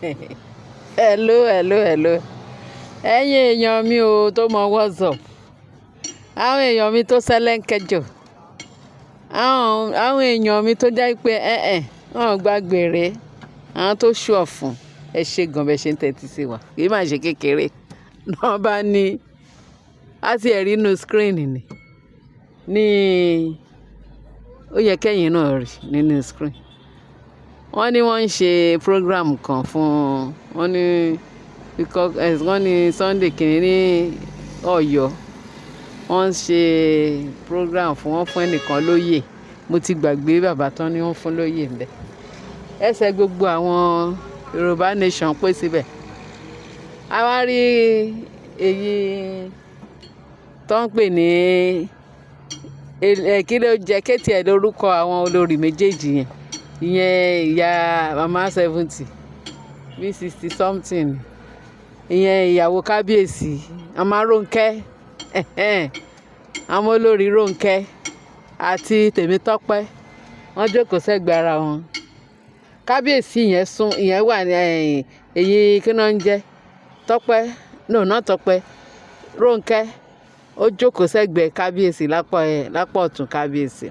Hello. Ẹ̀yin èèyàn mi ò tó mọ WhatsApp. Àwọn èèyàn mi tó sẹ́lẹ̀ńkẹjọ. Àwọn èèyàn mi tó jẹ́ pé wọ́n gbàgbére. Àwọn tó ṣú ọ̀fun. Ẹ ṣe gan bẹ́ẹ̀ ṣe ń tẹ́tí sí wa. Kì í máa ṣe kékeré. Náà bá ní á ti ẹ̀rí inú screen ní ó yẹ kẹ́yìn náà rí nínú screen. Wọ́n ní wọ́n ń ṣe program kan fún wọ́n ní Sunday kìíní ní Ọ̀yọ́. Wọ́n ń ṣe program fún wọn fún ẹnìkan lóyè. Mo ti gbàgbé bàbá tán ni wọ́n fún lóyè ńbẹ̀. Ẹsẹ̀ gbogbo àwọn Yorùbá nation pé síbẹ̀. A wá rí èyí tó ń pè ní kí ló jẹ́ kétì ẹ̀ lórúkọ àwọn olórí méjèèjì yẹn. Ìyẹn ìyá mama 70 bí 60 something. Ìyẹn ìyàwó kábíyèsí ọmọ Rónkẹ́ àwọn olórí Rónkẹ́ àti Tèmítọ́pẹ́ wọ́n jókòó sẹ́gbẹ̀ẹ́ ara wọn. Kábíyèsí ìyẹn wà ní èyí kí náà ń jẹ́ Tọ́pẹ́ not Tọ́pẹ́ Rónkẹ́ ó jókòó sẹ́gbẹ̀ẹ́ kábíyèsí lápá ọ̀tún kábíyèsí.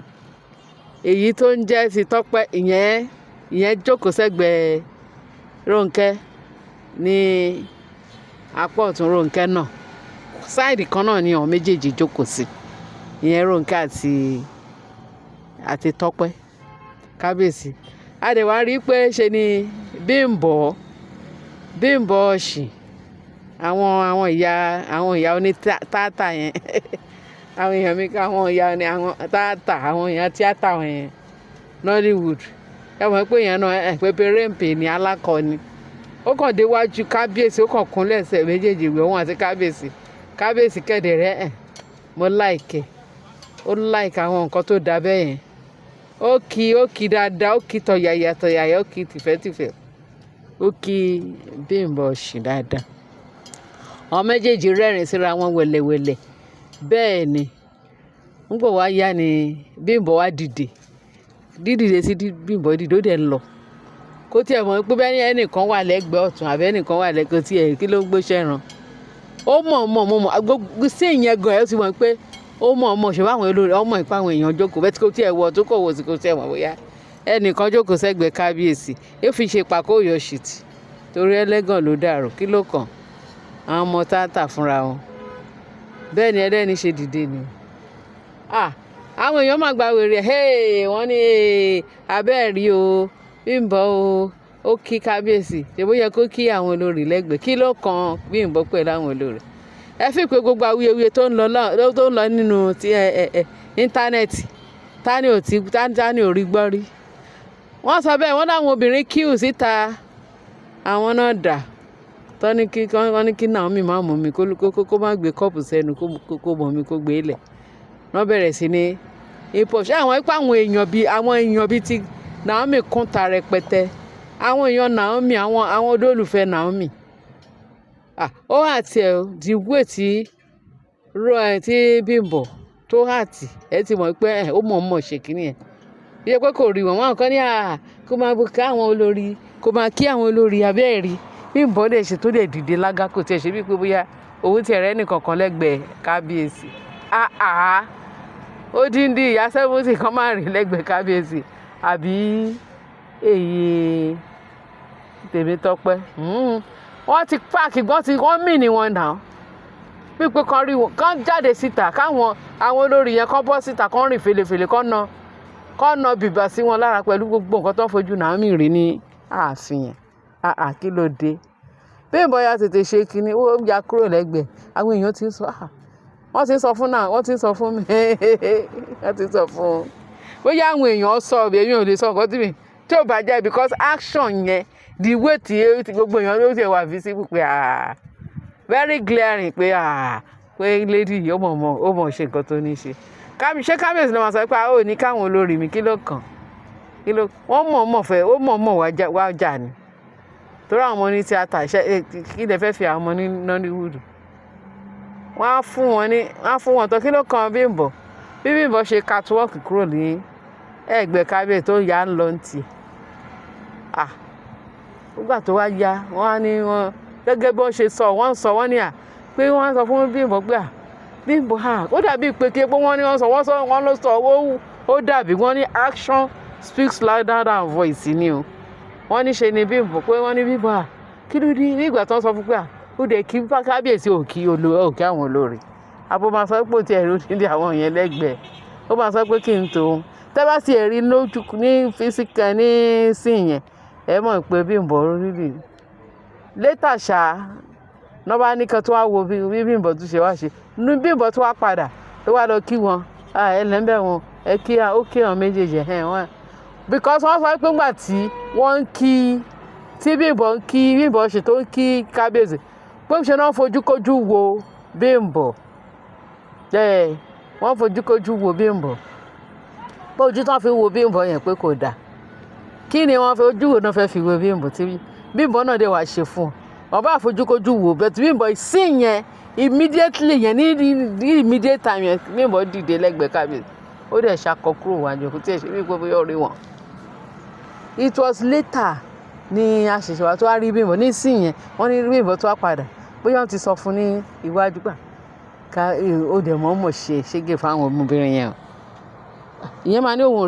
Èyí tó ń jẹ́ ti Tọ́pẹ́ ìyẹn jókòó sẹ́gbẹ̀ẹ́ Rónkẹ́ ní apá ọ̀tún Rónkẹ́ náà. Sáìdì kan náà ni àwọn méjèèjì jókòó sí. Ìyẹn Rónkẹ́ àti Tọ́pẹ́ kábíyèsí. A dẹ̀ wá rí pé ṣe ni Bímbọ́ Ọ̀ṣìn àwọn ìyá oní táàtà yẹn àwọn èèyàn mi ká àwọn ìyá ní àwọn táàtà àwọn èèyàn tíátà yẹn Nollywood. Ẹ mọ̀ pé èèyàn náà pépérèǹpè ní alákọ̀ọ́ni. Ó kàn déwájú kábíyèsí ó kàn kúnlẹ̀ ẹsẹ̀ méjèèjì wẹ̀ wọ́n àti kábíyèsí kẹ̀dẹ̀ rẹ̀ mo láìkẹ̀ ó láìkẹ̀ àwọn nǹkan tó dá bẹ́ẹ̀ yẹn. Ó kí dáadáa ó kí tọ̀yàyà ó kí tìfẹ́tìfẹ́ ó kí Bímbọ́ Ọ̀ṣìn dáadáa. Àwọn méjèèjì rẹ́rìn síra wọn wẹ̀lẹ̀wẹ̀lẹ̀. Bẹ́ẹ̀ ni ń gbọ́ wá yá ni Bímbọ́ wá dídìde sí Bímbọ́ dìde ó dẹ̀ ń lọ. Kó tiẹ̀ mọ̀ pé bẹ́ẹ̀ ni ẹnìkan wà lẹ́gbẹ̀ẹ́ ọ̀tún àbẹ́ ẹnìkan wà lẹ́gbẹ̀ẹ́ tí ẹ̀ kí ló ń gbéṣẹ́ ran. Ó mọ̀ gbogbo sí ìyẹn gan ẹ̀ ó ti mọ̀ pé ó mọ̀ ṣe báwọn olórí ọmọ ìpá àwọn èèyàn jókòó bẹ́ẹ̀ tí kò tiẹ̀ wọ̀ tó kò wò sí kò tiẹ̀ mọ̀ bóyá ẹnìkan jókòó sẹ́gbẹ̀ẹ́ kábíyèsí. Ó fi ṣe pàkó yọ ṣìtì torí ẹlẹ́gàn ló dàrú kí ló kàn àwọn ọmọ táàtà fúnra wọn. Bẹ́ẹ̀ ni ẹlẹ́ni ṣe dìde ni. Àwọn èèyàn máa gba wèrè wọ́n ní abẹ́ẹ̀rí o Bímbọ́ o ó kí kábíyèsí ṣe bó yẹ kó kí àwọn olórí lẹ́gbẹ̀ẹ́ kí ló kan Bímbọ́ pẹ̀lú àwọn olórí. Ẹ fi pé gbogbo awuyewuye tó ń lọ nínú íńtánẹ́ẹ̀tì tani ò rí gbọ́ rí. Wọ́n sọ bẹ́ẹ̀ wọ́n láwọn obìnrin kíù síta àwọn náà dà wọ́n ní kí Naomi má mú mi kó má gbé kọ́ọ̀pù sẹ́nu kó mọ̀ mi kó gbé lẹ̀. Wọ́n bẹ̀rẹ̀ sí ní ṣé àwọn ipá àwọn èèyàn bíi ti Naomi kún ta rẹpẹtẹ. Àwọn èèyàn Naomi àwọn olólùfẹ́ Naomi. Ó àti dìgbò tí Bímbọ́ tó hàtì ẹ ti mọ̀ pé ó mọ̀ ṣe kíní ẹ̀. Bí ẹ pé kò rí wọn kàn ní kó máa bu ká àwọn olórí kó máa kí àwọn olórí abẹ́ẹ̀rí. Bímbọ́ dẹ̀ ṣe tó dẹ̀ dìde lága kò tiẹ̀ ṣe bí pé bóyá òun ti ẹ̀rẹ́ nìkankan lẹ́gbẹ̀ẹ́ kábíyèsí. Ó díndín ìyá 70 kan máa rìn lẹ́gbẹ̀ẹ́ kábíyèsí àbí èyí Tèmítọ́pẹ́. Wọ́n ti páàkì wọ́n mì ní wọn náà. Wípé kan rí wọn kán jáde síta káwọn àwọn olórí yẹn kán bọ́ síta kán rìn fèlèfèlè kán na bìbà sí wọn lára pẹ̀lú gbogbo nǹkan tó ń fojú Naomi rí ní ààfin yẹn. Kí ló dé? Bímbọ́ ya tètè ṣe kíní ó ya kúrò lẹ́gbẹ̀ẹ́. Àwọn èèyàn ti ń sọ wọ́n ti ń sọ fún náà wọ́n ti ń sọ fún mi wọ́n ti ń sọ fún bóyá àwọn èèyàn sọ èmi ò lè sọ nǹkan tí ò bá jẹ́ because action yẹn the way tí gbogbo èèyàn ló ti wà visible pé very glaring pé lady yìí ó mọ̀ ṣe nǹkan tó ní ṣe. Ṣé kábíyèsí ló máa sọ pé ó ní káwọn olórí mi kí ló kàn wọ́n mọ̀ wá jà ni. Torí àwọn ọmọ ní tíátà kí lè fẹ́ fi àwọn ọmọ ní Nollywood. Wọ́n á fún wọn tán kí ló kan Bímbọ́. Bí Bímbọ́ ṣe catwalk kúrò ní ẹ̀gbẹ́ kábíyèsí tó yà ń lọ ní tiẹ̀. nígbà tó wá yá wọ́n á ní wọn gẹ́gẹ́ bí wọ́n ṣe sọ wọ́n ní pé wọ́n sọ fún Bímbọ́ pé Bímbọ́ ó dàbí pé kí wọ́n ní wọ́n ló sọ ó dàbí wọ́n ní action speaks louder than voice ni o wọ́n ní ṣe ni Bímbọ́ pé wọ́n ní Bímbọ́ kí ló dé nígbà tó ń sọ fún pé ó dẹ̀ kí kábíyèsí òkè àwọn olórí àbò máa sọ pé ó ti ẹ̀rù nílé àwọn yẹn lẹ́gbẹ̀ẹ́ ó máa sọ pé kí n tó tẹ́ bá ti ẹ̀rí lójú ní físíkà ní sìn yẹn ẹ mọ̀ pé Bímbọ́ rí létà ṣá náà bá ní kan tó wá wo bí Bímbọ́ tún ṣe wá ṣe ní Bímbọ́ tó wá padà tó wá lọ kí wọn ẹlẹ́ńbẹ̀ wọn ẹ kí ó kí àwọn méjèèjì wọn because wọ́n sọ pé ńgbà tí wọ́n ń kí tí Bímbọ́ ṣe tó ń kí kábíyèsí pé ṣe náà fojúkojú wo Bímbọ́ wọ́n fojúkojú wo Bímbọ́ pé ojú tán fi wo Bímbọ́ yẹn pé kò dáa kí ni wọ́n fi ojú wo náà fẹ́ fi wo Bímbọ́ tí Bímbọ́ náà dé wàá ṣe fún wọn bá fojúkojú wo bẹ́ẹ̀ tí Bímbọ́ sí yẹn immediately yẹn ní immediate time yẹn Bímbọ́ dìde lẹ́gbẹ̀ẹ́ kábíyèsí ó dẹ̀ ṣakọ kúrò wájú kò tí ẹ̀ ṣe wípé bóyá ó rí wọn. It was later ní àṣẹ̀ṣẹ̀ wa tó wá rí Bímbọ́ ní sí yẹn wọ́n ní Bímbọ́ tó wá padà bóyá wọ́n ti sọ fún ní iwájú gbà ká ó dẹ̀ mọ̀ọ́mọ̀ ṣe ṣége fáwọn ọmọbìnrin yẹn ìyẹn máa ní òun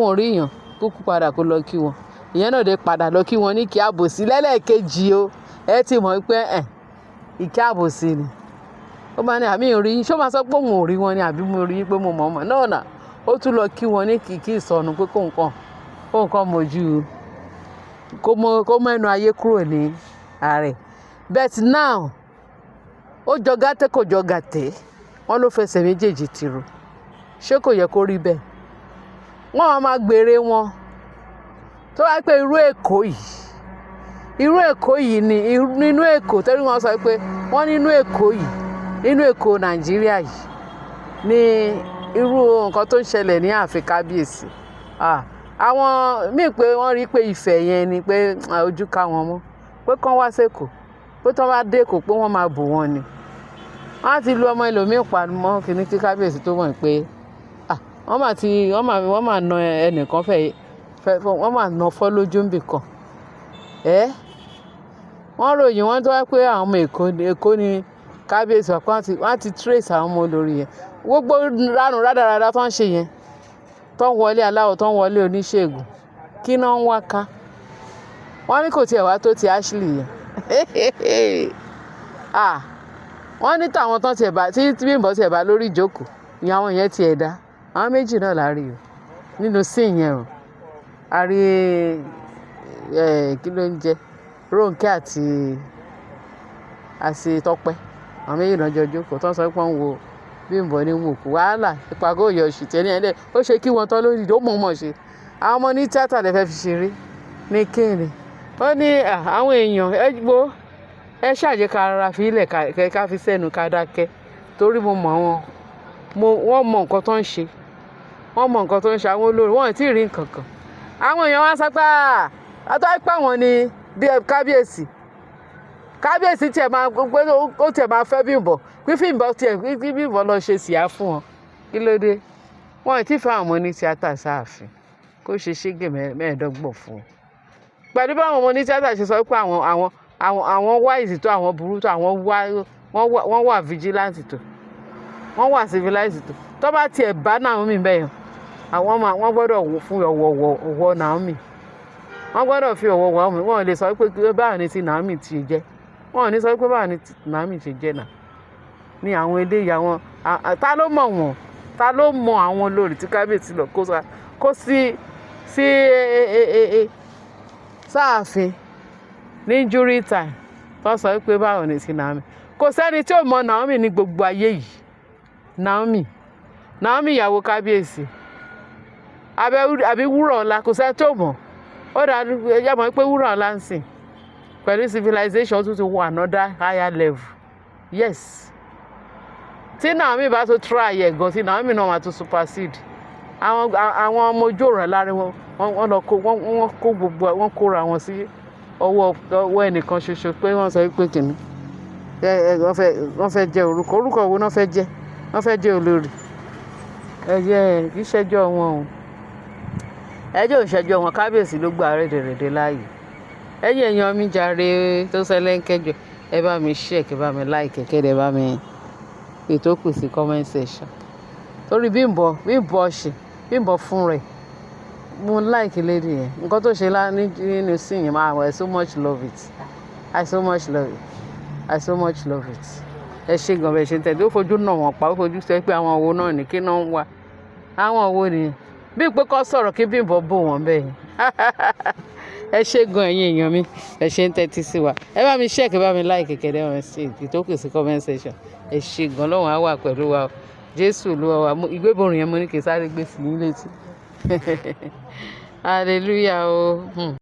ò rí yàn kúkú padà kó lọ kí wọn ìyẹn náà dé padà lọ kí wọn ní kí àbòsí lẹ́lẹ́ẹ̀kejì o ẹ ti mọ̀ pé ìkí àbòsí ni ó máa ní àmì ìrí ṣó máa sọ pé òun ò rí wọn ni àbí mo rí pé mo mọ̀ ọ́mọ̀ náà ó tún lọ kí wọn ní kìkì ìsọnù pé kó nǹkan mojú kó mọ ẹnu ayé kúrò ní ààrẹ but now ó jọ gàtẹ́ kò jọ gàtẹ́ wọ́n ló fẹsẹ̀ méjèèjì tìrò ṣé kò yẹ kó rí bẹ́ẹ̀ wọ́n máa gbèrè wọn tó wá pé irú Èkó yìí ni nínú Èkó torí wọ́n sọ pé wọ́n nínú Èkó Nàìjíríà yìí ni irú nǹkan tó ń ṣẹlẹ̀ ní ààfin kábíyèsí àwọn míì pé wọ́n rí pé Ifẹ̀ yẹn ni pé ojú ká wọn mọ́ pé kán wá sẹ́kọ̀ọ́ pé tán bá dé Èkó pé wọ́n máa bò wọ́n ni wọ́n á ti lu ọmọ ẹlòmíì pa mọ́ kìíní kí kábíyèsí tó mọ̀ pé wọ́n máa na ẹnìkan wọ́n máa na fọ́ lójú ń bì kan wọ́n ròyìn wọ́n tó wá pé àwọn ọmọ Èkó ni kábíyèsí wọ́n á ti trace àwọn ọmọ olórí yẹn gbogbo ránù rádaràdá tó ń ṣe yẹn tó ń wọlé aláwọ̀ tó ń wọlé oníṣègùn kí náà ń wá ká wọ́n ní kò tiẹ̀ wá tó ti Ashley yẹn wọ́n ní tàwọn tán tiẹ̀ bá tí Bímbọ́ tiẹ̀ bá lórí ìjókòó ìyẹn àwọn yẹn tiẹ̀ dá àwọn méjì náà láàrí o nínú sí yẹn o a rí kí ló ń jẹ Rónkẹ́ àti Tọ́pẹ́ àwọn méjì náà jọ jókòó tó ń sọ pé wọ́n ń wo Bímbọ́ ní wò kú wàhálà ìpàgọ́ òyò oṣù tẹ́ni ẹ̀dẹ́ ó ṣe kí wọ́n tán lórí ìdó mọ̀ọ́mọ̀ ṣe àwọn ọmọ ní tíátà lè fẹ́ fi ṣeré ní kéèrè ó ní àwọn èèyàn ẹ ṣàjẹ́ ká rárá fi ilẹ̀ ká fi sẹ́nu ká dákẹ́ torí mo mọ̀ wọ́n mọ nǹkan tó ń ṣe àwọn olórí wọn ò tí ì rí nǹkan kan àwọn èèyàn wá sọ pé àtọ́ ipá wọn ni bí kábíyèsí tiẹ̀ máa gbé ó tiẹ̀ máa fẹ́ Bímbọ́ pé Bímbọ́ lọ ṣe síá fún wọn kí ló dé wọn ò tí ì fẹ́ àwọn ọmọ ní tíátà sáàfin kó ṣe ṣége mẹ́ẹ̀ẹ́dọ́gbọ̀n fún un pẹ̀lú báwọn ọmọ ní tíátà ṣe sọ pé àwọn wá ìsìtò àwọn burú tó wọ́n wà vigilante tó wọ́n wà civilized tó bá tiẹ̀ bá Naomi bẹ́ẹ̀ wọ́n gbọ́dọ̀ fún ọ̀wọ̀ Naomi wọ́n gbọ́dọ̀ fi ọ̀wọ̀ Naomi wọ́n lè sọ pé báwo ni ti Naomi ti jẹ́ wọ́n ò ní sọ pé báwo ni ti Naomi ti jẹ́ náà ní àwọn eléyìí àwọn ta ló mọ̀ wọ́n ta ló mọ àwọn olórí tí kábíyèsí lọ kó sí sáàfin ní jury time tó sọ pé báwo ni ti Naomi kò sẹ́ni tí ò mọ Naomi ní gbogbo ayé yìí Naomi ìyàwó kábíyèsí àbí Wúrọ̀ọ́lá kò sẹ́ni tó mọ̀ ó dá ẹjẹ́ mọ̀ pé Wúrọ̀ọ́lá ń sìn pẹ̀lú civilization tún ti wọ another higher level yes tí Naomi bá tó try ẹ̀ gan tí Naomi náà máa tó supersede àwọn ọmọ ojú ọ̀rọ̀ láàrin wọ́n kó gbogbo wọ́n kóra wọn sí ọwọ́ ẹnìkan ṣoṣo pé wọ́n sọ pé kìnnì wọ́n fẹ́ jẹ́ orúkọ wo náà fẹ́ jẹ́ wọ́n fẹ́ jẹ́ olórí kì í ṣẹjọ́ wọn o ẹjọ́ ìṣẹ́jọ́ wọn kábíyèsí ló gba rẹ̀dẹ̀rẹ̀dẹ̀ láàyè ẹ̀yin èèyàn mi jàre tó sẹ́lẹ̀ńkẹ́jọ ẹ bá mi share kẹ́ bá mi like kẹ́ dẹ̀ bá mi ètò kù sí comment section torí Bímbọ́ Ọ̀ṣìn Bímbọ́ fún rẹ̀ mo like lady yẹn nǹkan tó ṣe nínú sí yẹn I so much love it I so much love it I so much love it ẹ ṣe gan bẹ́ẹ̀ ṣe ń tẹ̀lé ó fojú náà wọ́n pa ó fojú sọ pé àwọn owó náà ní kí náà ń wá àwọn owó nìyẹn bí pé kọ́ sọ̀rọ̀ kí Bímbọ́ bò wọ́n bẹ́ẹ̀ ẹ ṣe gan ẹ̀yin èèyàn mi ẹ ṣe ń tẹ́tí sí wa ẹ bá mi share kẹ́ bá mi like kẹ́kẹ́ wọn sí ìtókù sí comment section ẹ ṣe gan lọ́wọ́n á wà pẹ̀lú wa Jésù ló wà ìgbébòrùn yẹn mo ní kí n sáré gbé sí yín létí hallelujah o.